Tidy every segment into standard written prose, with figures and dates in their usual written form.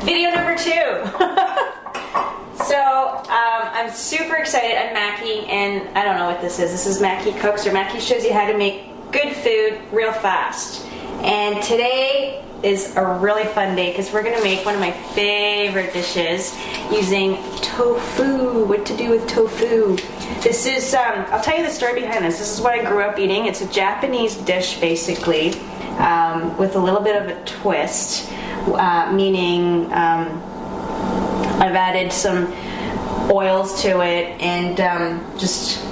Video number 2. So, I'm super excited. I'm Maki, and I don't know what this is. This is Maki Cooks, or Maki shows you how to make good food real fast. And today is a really fun day because we're going to make one of my favorite dishes using tofu. What to do with tofu. This is, I'll tell you the story behind this. This is what I grew up eating. It's a Japanese dish, basically, with a little bit of a twist. Meaning I've added some oils to it and just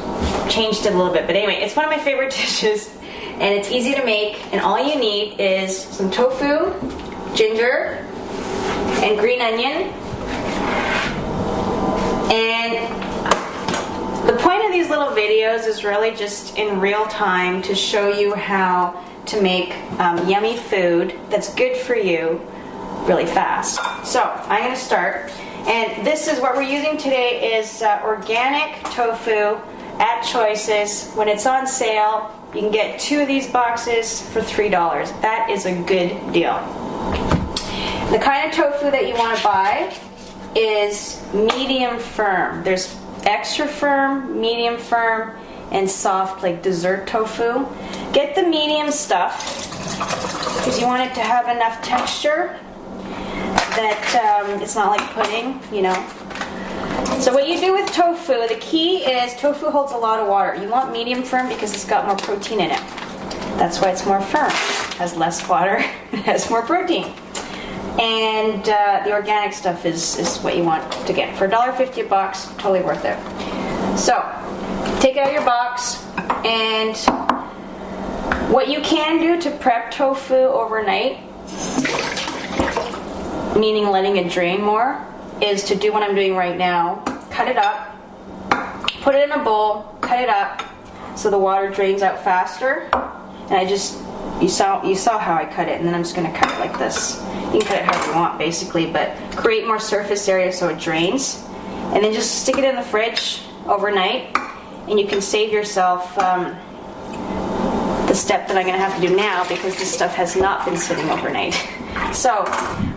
changed it a little bit. But anyway, it's one of my favorite dishes, and it's easy to make, and all you need is some tofu, ginger, and green onion. And the point of these little videos is really just in real time to show you how to make yummy food that's good for you really fast. So I'm going to start, and this is what we're using today is organic tofu at Choices. When it's on sale, you can get 2 of these boxes for $3. That is a good deal. The kind of tofu that you want to buy is medium firm. There's extra firm, medium firm, and soft, like dessert tofu. Get the medium stuff because you want it to have enough texture that it's not like pudding, you know. So what you do with tofu, the key is tofu holds a lot of water. You want medium firm because it's got more protein in it. That's why it's more firm. It has less water, it has more protein. And the organic stuff is what you want to get. For $1.50 a box, totally worth it. So, take it out of your box, and what you can do to prep tofu overnight, meaning letting it drain more, is to do what I'm doing right now. Cut it up, put it in a bowl, cut it up so the water drains out faster. And I just, you saw how I cut it, and then I'm just going to cut it like this. You can cut it however you want, basically, but create more surface area so it drains. And then just stick it in the fridge overnight, and you can save yourself the step that I'm going to have to do now because this stuff has not been sitting overnight. So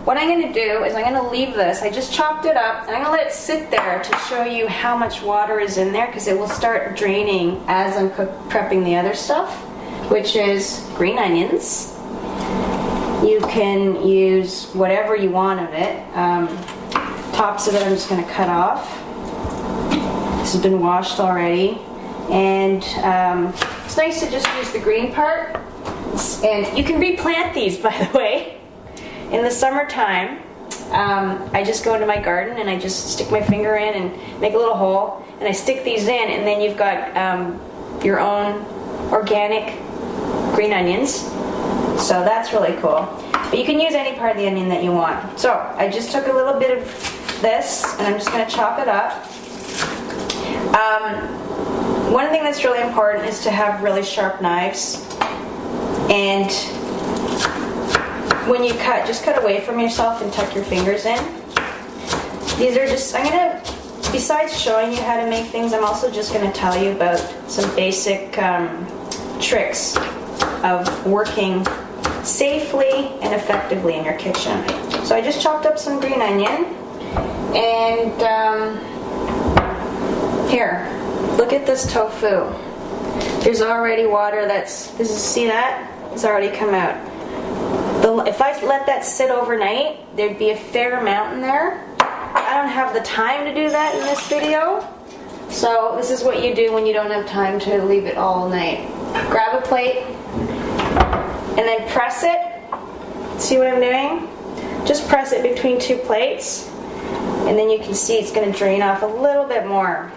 what I'm going to do is I'm going to leave this. I just chopped it up, and I'm going to let it sit there to show you how much water is in there, because it will start draining as I'm prepping the other stuff, which is green onions. You can use whatever you want of it. Tops of it I'm just going to cut off. This has been washed already, and it's nice to just use the green part. And you can replant these, by the way. In the summertime, I just go into my garden and I just stick my finger in and make a little hole, and I stick these in, and then you've got your own organic green onions. So that's really cool. But you can use any part of the onion that you want. So I just took a little bit of this, and I'm just going to chop it up. One thing that's really important is to have really sharp knives. And when you cut, just cut away from yourself and tuck your fingers in. These are just, I'm going to, besides showing you how to make things, I'm also just going to tell you about some basic tricks of working safely and effectively in your kitchen. So I just chopped up some green onion, and here, look at this tofu. There's already water see that? It's already come out. If I let that sit overnight, there'd be a fair amount in there. I don't have the time to do that in this video. So this is what you do when you don't have time to leave it all night. Grab a plate, and then press it. See what I'm doing? Just press it between 2 plates, and then you can see it's going to drain off a little bit more.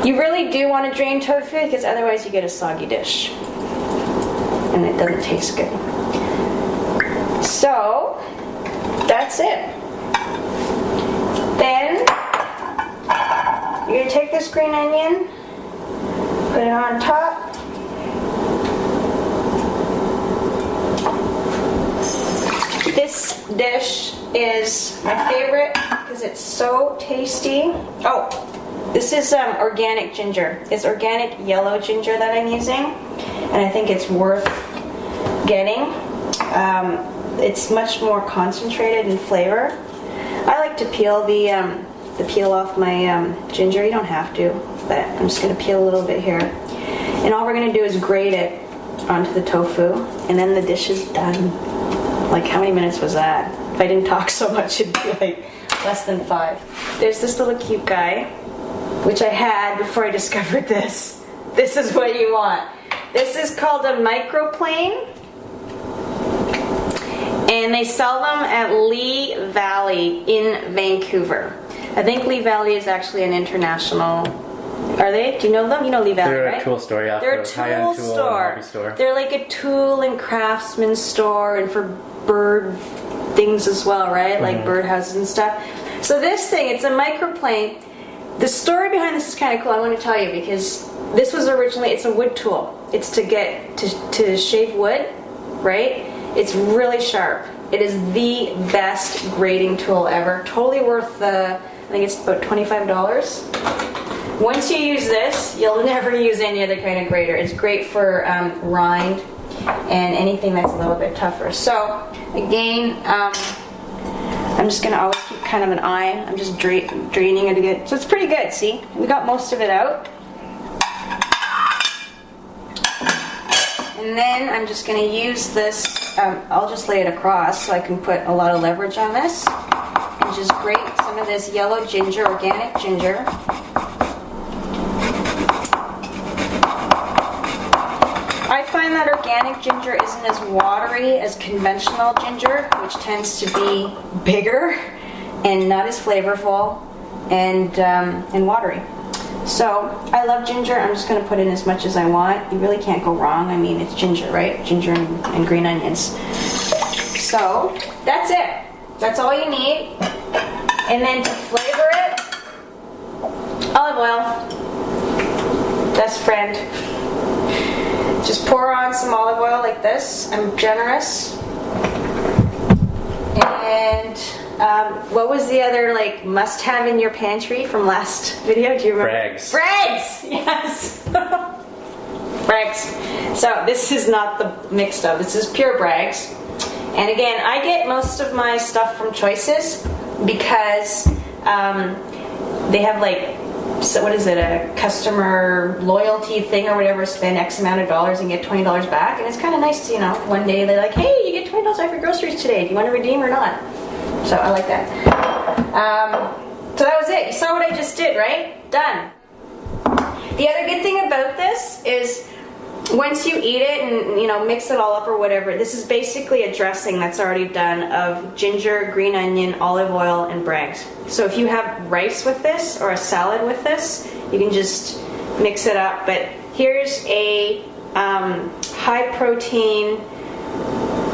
You really do want to drain tofu because otherwise you get a soggy dish, and it doesn't taste good. So that's it. Then you're going to take this green onion, put it on top. This dish is my favorite because it's so tasty. Oh, this is organic ginger. It's organic yellow ginger that I'm using, and I think it's worth getting. It's much more concentrated in flavor. I like to peel the peel off my ginger. You don't have to, but I'm just going to peel a little bit here. And all we're going to do is grate it onto the tofu, and then the dish is done. Like, how many minutes was that? If I didn't talk so much, it'd be like less than 5. There's this little cute guy, which I had before I discovered this. This is what you want. This is called a Microplane, and they sell them at Lee Valley in Vancouver. I think Lee Valley is actually an international. Are they? Do you know them? You know Lee Valley, They're right? a tool store, yeah. They're a tool store. They're like a tool and craftsman store, and for bird things as well, right? Like birdhouses and stuff. So this thing, it's a Microplane. The story behind this is kind of cool. I want to tell you, because this was originally, it's a wood tool. It's to get to shave wood, right? It's really sharp. It is the best grating tool ever. Totally worth I think it's about $25. Once you use this, you'll never use any other kind of grater. It's great for rind and anything that's a little bit tougher. So again, I'm just gonna always keep kind of an eye. I'm just draining it to get, so it's pretty good, see? We got most of it out. And then I'm just gonna use this, I'll just lay it across so I can put a lot of leverage on this. And just grate some of this yellow ginger, organic ginger. I find that organic ginger isn't as watery as conventional ginger, which tends to be bigger and not as flavorful and watery. So I love ginger. I'm just going to put in as much as I want. You really can't go wrong. I mean, it's ginger, right? Ginger and green onions. So that's it. That's all you need. And then to flavor it, olive oil, best friend. Just pour on some olive oil like this. I'm generous. And what was the other like must-have in your pantry from last video? Do you remember? Brags. Brags! Yes! Brags. So this is not the mixed up. This is pure Brags. And again, I get most of my stuff from Choices because they have like, so what is it, a customer loyalty thing or whatever, spend X amount of dollars and get $20 back. And it's kind of nice to, you know, one day they're like, hey, you get $20 off your groceries today. Do you want to redeem or not? So I like that. So that was it. You saw what I just did, right? Done. The other good thing about this is once you eat it and, you know, mix it all up or whatever, this is basically a dressing that's already done of ginger, green onion, olive oil, and Brags. So if you have rice with this or a salad with this, you can just mix it up. But here's a high protein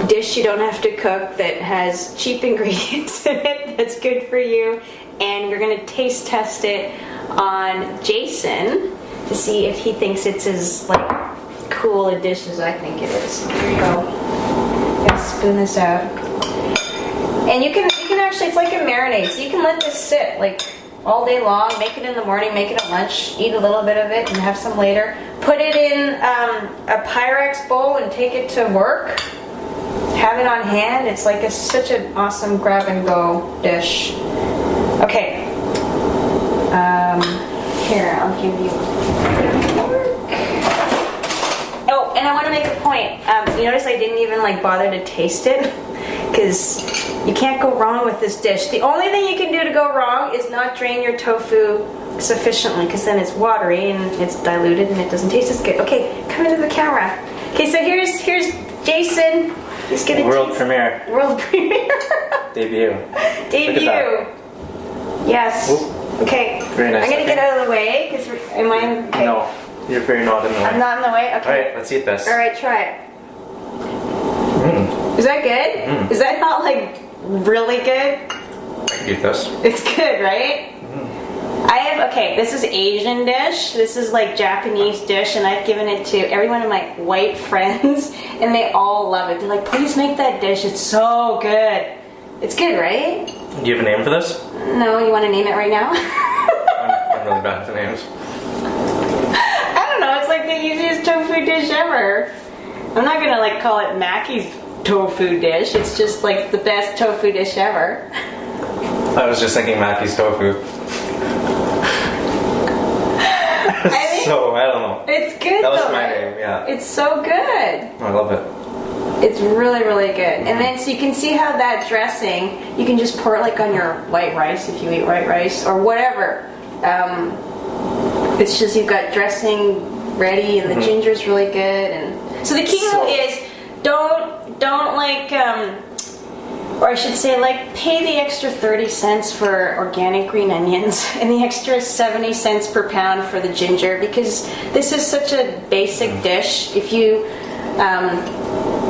dish you don't have to cook that has cheap ingredients in it that's good for you, and we're going to taste test it on Jayson to see if he thinks it's as like cool a dish as I think it is. Here we go. Let's spoon this out. And you can actually, it's like a marinade, so you can let this sit like all day long. Make it in the morning, make it at lunch, eat a little bit of it and have some later. Put it in a Pyrex bowl and take it to work. Have it on hand. It's like such an awesome grab and go dish. Okay. Here, I'll give you. Oh, and I want to make a point. You notice I didn't even like bother to taste it because you can't go wrong with this dish. The only thing you can do to go wrong is not drain your tofu sufficiently, because then it's watery and it's diluted and it doesn't taste as good. Okay, come into the camera. Okay, so here's Jayson. He's gonna World premiere. World premiere. Debut. Debut. Yes. Ooh. Okay. Very nice. I'm gonna get out of the way because am I? Okay. No, you're very not in the way. I'm not in the way. Okay. All right, let's eat this. All right, try it. Mm. Is that good? Mm. Is that not like really good? I can eat this. It's good, right? Okay, this is Asian dish. This is like Japanese dish, and I've given it to every one of my white friends, and they all love it. They're like, please make that dish. It's so good. It's good, right? Do you have a name for this? No, you want to name it right now? I'm really bad with names. I don't know. It's like the easiest tofu dish ever. I'm not gonna like call it Maki's tofu dish. It's just like the best tofu dish ever. I was just thinking Maki's tofu. So, I don't know. It's good. That was though, my right? name, yeah. It's so good. I love it. It's really, really good. And then so you can see how that dressing, you can just pour it like on your white rice if you eat white rice or whatever. It's just you've got dressing ready and the ginger's really good. And so the key is don't like, or I should say like pay the extra 30 cents for organic green onions and the extra 70 cents per pound for the ginger, because this is such a basic dish. If you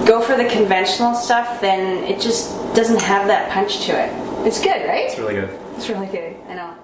go for the conventional stuff, then it just doesn't have that punch to it. It's good, right? It's really good. It's really good. I know.